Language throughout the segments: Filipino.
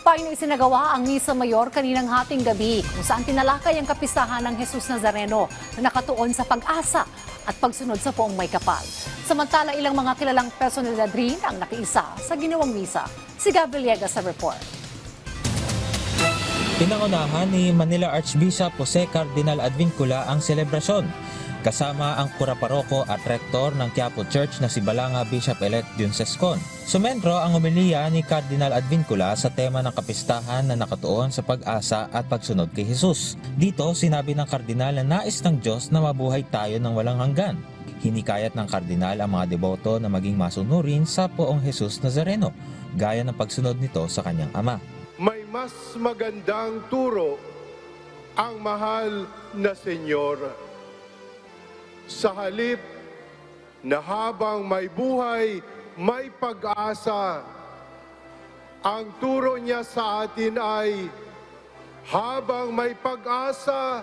Kapayno isinagawa ang Misa Mayor kaninang hating gabi kung saan tinalakay ang kapistahan ng Jesus Nazareno na nakatuon sa pag-asa at pagsunod sa poong may kapal. Samantala ilang mga kilalang personalidad rin ang nakiisa sa ginawang misa. Si Gab Villegas sa report. Pinangunahan ni Manila Archbishop Jose Cardinal Advincula ang selebrasyon. Kasama ang kura-paroko at rektor ng Quiapo Church na si Balanga Bishop-elect Jun Sescon. Sumentro ang homilya ni Cardinal Advincula sa tema ng kapistahan na nakatuon sa pag-asa at pagsunod kay Jesus. Dito sinabi ng kardinal na nais ng Diyos na mabuhay tayo ng walang hanggan. Hinikayat ng kardinal ang mga deboto na maging masunurin sa poong Jesus Nazareno, gaya ng pagsunod nito sa kanyang ama. May mas magandang turo ang mahal na Senyor. Sa halip na habang may buhay, may pag-asa, ang turo niya sa atin ay habang may pag-asa,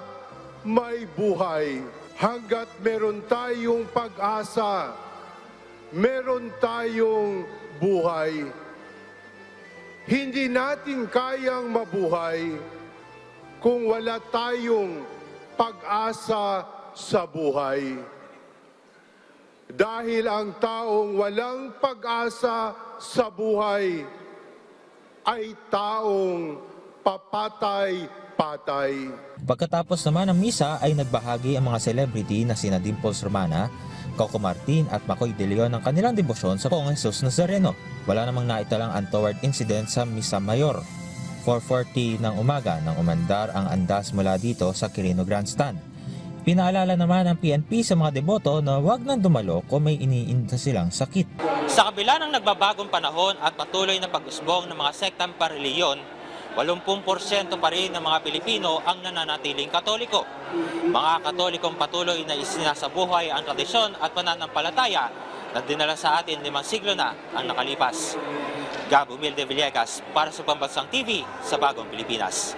may buhay. Hanggat meron tayong pag-asa, meron tayong buhay. Hindi natin kayang mabuhay kung wala tayong pag-asa sa buhay. Dahil ang taong walang pag-asa sa buhay ay taong papatay-patay. Pagkatapos naman ng misa ay nagbahagi ang mga celebrity na sina Dimples Romana, Coco Martin at Macoy De Leon ng kanilang debosyon sa poong Jesus Nazareno. Wala namang naitalang untoward incident sa Misa Mayor. 4:40 ng umaga nang umandar ang andas mula dito sa Quirino Grandstand. Pinaalala naman ng PNP sa mga deboto na huwag nang dumalo kung may iniinda silang sakit. Sa kabila ng nagbabagong panahon at patuloy na pag-usbong ng mga sektang pareliyon, 80% pa rin ng mga Pilipino ang nananatiling Katoliko. Mga Katolikong patuloy na isinasabuhay ang tradisyon at pananampalataya na dinala sa atin 5 siglo na ang nakalipas. Gab Humilde Villegas para sa Pambansang TV sa Bagong Pilipinas.